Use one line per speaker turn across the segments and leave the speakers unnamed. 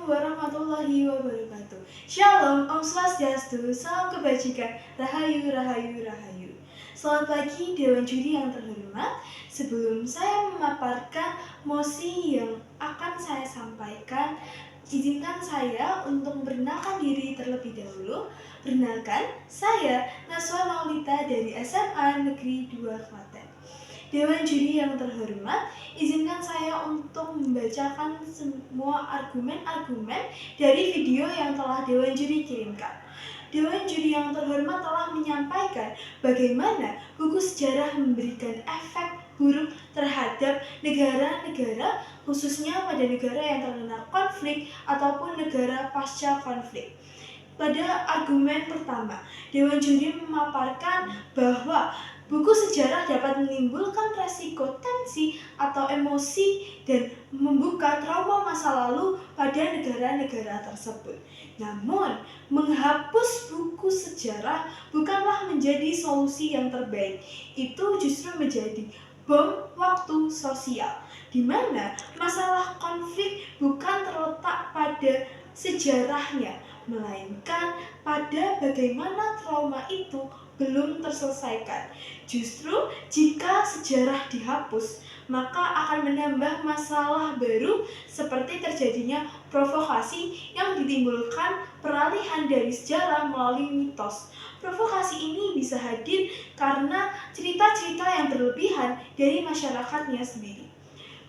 Assalamualaikum warahmatullahi wabarakatuh. Shalom, Om Swastiastu, salam kebajikan, rahayu, rahayu, rahayu. Selamat pagi Dewan Juri yang terhormat. Sebelum saya memaparkan mosi yang akan saya sampaikan, izinkan saya untuk memperkenalkan diri terlebih dahulu. Perkenalkan, saya Naswa Maulita dari SMA Negeri 2 Klaten. Dewan Juri yang terhormat, izinkan saya untuk membacakan semua argumen-argumen dari video yang telah Dewan Juri kirimkan. Dewan Juri yang terhormat telah menyampaikan bagaimana buku sejarah memberikan efek buruk terhadap negara-negara, khususnya pada negara yang terkena konflik ataupun negara pasca konflik. Pada argumen pertama, Dewan Juri memaparkan bahwa buku sejarah dapat menimbulkan resiko tensi atau emosi dan membuka trauma masa lalu pada negara-negara tersebut. Namun, menghapus buku sejarah bukanlah menjadi solusi yang terbaik. Itu justru menjadi bom waktu sosial, di mana masalah konflik bukan terletak pada sejarahnya, melainkan pada bagaimana trauma itu belum terselesaikan. Justru jika sejarah dihapus, maka akan menambah masalah baru seperti terjadinya provokasi yang ditimbulkan peralihan dari sejarah melalui mitos. Provokasi ini bisa hadir karena cerita-cerita yang berlebihan dari masyarakatnya sendiri.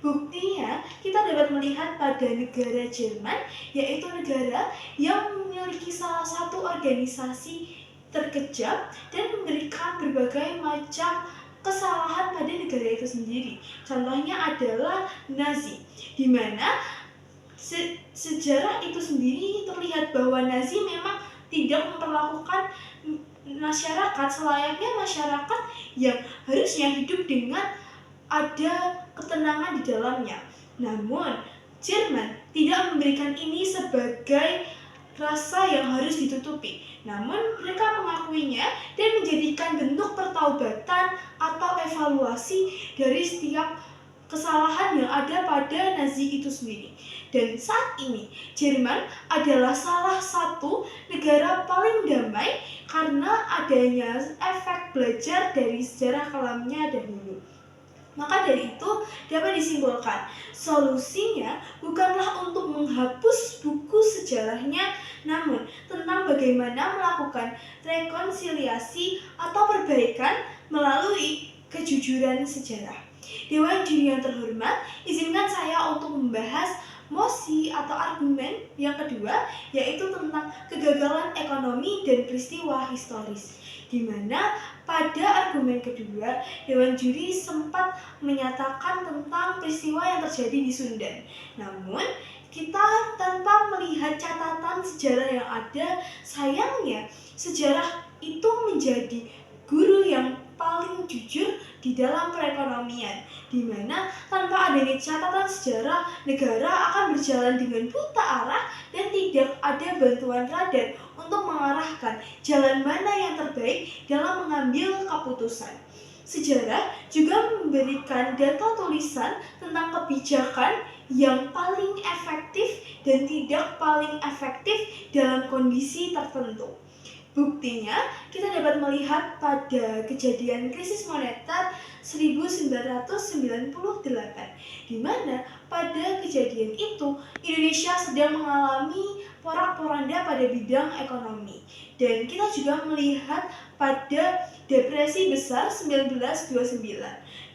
Buktinya, kita dapat melihat pada negara Jerman, yaitu negara yang memiliki salah satu organisasi terkejam dan memberikan berbagai macam kesalahan pada negara itu sendiri. Contohnya adalah Nazi, di mana sejarah itu sendiri terlihat bahwa Nazi memang tidak memperlakukan masyarakat selayaknya masyarakat yang harusnya hidup dengan ada ketenangan di dalamnya. Namun, Jerman tidak memberikan ini sebagai rasa yang harus ditutupi. Namun, mereka mengakuinya dan menjadikan bentuk pertaubatan atau evaluasi dari setiap kesalahan yang ada pada Nazi itu sendiri. Dan saat ini, Jerman adalah salah satu negara paling damai karena adanya efek belajar dari sejarah kelamnya dahulu. Maka dari itu dapat disimpulkan, solusinya bukanlah untuk menghapus buku sejarahnya, namun tentang bagaimana melakukan rekonsiliasi atau perbaikan melalui kejujuran sejarah. Dewan Juri yang terhormat, izinkan saya untuk membahas mosi atau argumen yang kedua, yaitu tentang kegagalan ekonomi dan peristiwa historis, di mana pada argumen kedua, Dewan Juri sempat menyatakan tentang peristiwa yang terjadi di Sundan. Namun, kita tanpa melihat catatan sejarah yang ada, sayangnya sejarah itu menjadi guru yang paling jujur di dalam perekonomian, di mana tanpa adanya catatan sejarah, negara akan berjalan dengan buta arah dan tidak ada bantuan radar untuk mengarahkan jalan mana yang terbaik dalam mengambil keputusan. Sejarah juga memberikan data tulisan tentang kebijakan yang paling efektif dan tidak paling efektif dalam kondisi tertentu. Buktinya, kita dapat melihat pada kejadian krisis moneter 1998, di mana pada kejadian itu Indonesia sedang mengalami porak-poranda pada bidang ekonomi. Dan kita juga melihat pada depresi besar 1929,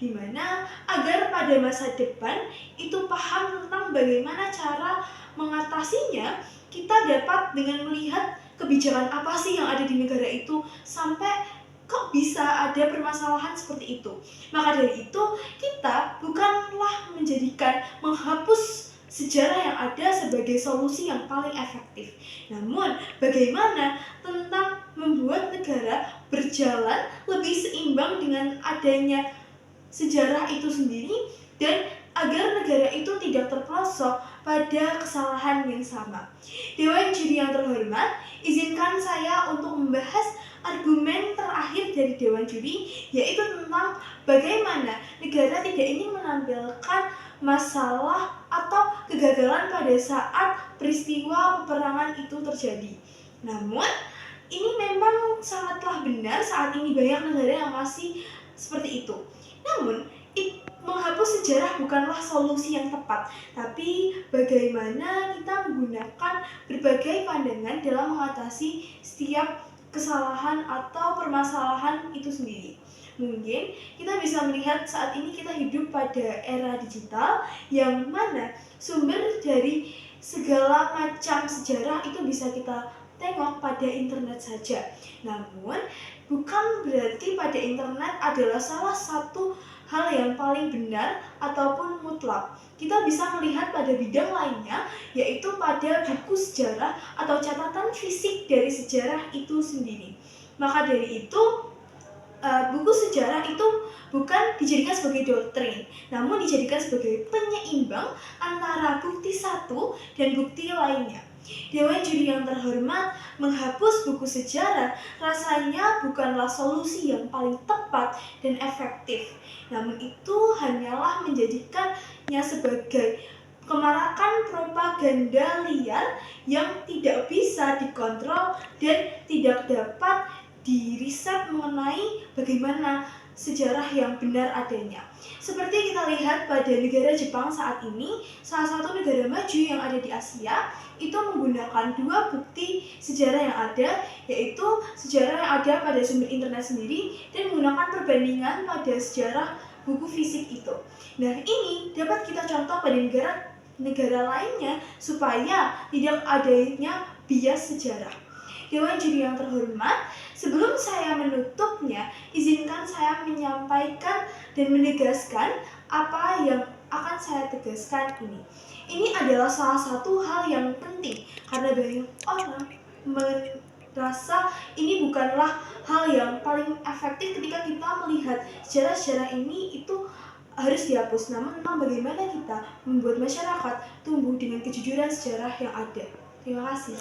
di mana agar pada masa depan itu paham tentang bagaimana cara mengatasinya, kita dapat dengan melihat kebijakan apa sih yang ada di negara itu sampai kok bisa ada permasalahan seperti itu. Maka dari itu, kita bukanlah menjadikan menghapus sejarah yang ada sebagai solusi yang paling efektif. Namun, bagaimana tentang membuat negara berjalan lebih seimbang dengan adanya sejarah itu sendiri dan agar negara itu tidak terperosok pada kesalahan yang sama. Dewan Juri yang terhormat, izinkan saya untuk membahas argumen terakhir dari Dewan Juri, yaitu tentang bagaimana negara tidak ingin menampilkan masalah atau kegagalan pada saat peristiwa peperangan itu terjadi. Namun, ini memang sangatlah benar, saat ini banyak negara yang masih seperti itu. Namun, menghapus sejarah bukanlah solusi yang tepat, tapi bagaimana kita menggunakan berbagai pandangan dalam mengatasi setiap kesalahan atau permasalahan itu sendiri. Mungkin kita bisa melihat saat ini kita hidup pada era digital yang mana sumber dari segala macam sejarah itu bisa kita tengok pada internet saja. Namun, bukan berarti pada internet adalah salah satu hal yang paling benar ataupun mutlak. Kita bisa melihat pada bidang lainnya, yaitu pada buku sejarah atau catatan fisik dari sejarah itu sendiri. Maka dari itu, buku sejarah itu bukan dijadikan sebagai doktrin, namun dijadikan sebagai penyeimbang antara bukti satu dan bukti lainnya. Dewan juri yang terhormat, menghapus buku sejarah rasanya bukanlah solusi yang paling tepat dan efektif. Namun itu hanyalah menjadikannya sebagai kemarakan propaganda liar yang tidak bisa dikontrol dan tidak dapat diriset mengenai bagaimana sejarah yang benar adanya. Seperti kita lihat pada negara Jepang saat ini, salah satu negara maju yang ada di Asia, itu menggunakan dua bukti sejarah yang ada, yaitu sejarah yang ada pada sumber internet sendiri dan menggunakan perbandingan pada sejarah buku fisik itu. Nah, ini dapat kita contoh pada negara lainnya supaya tidak adanya bias sejarah. Dewan juri yang terhormat, sebelum saya menutupnya, izinkan saya menyampaikan dan menegaskan apa yang akan saya tegaskan ini. Ini adalah salah satu hal yang penting karena banyak orang merasa ini bukanlah hal yang paling efektif ketika kita melihat sejarah-sejarah ini itu harus dihapus. Namun memang bagaimana kita membuat masyarakat tumbuh dengan kejujuran sejarah yang ada. Terima kasih.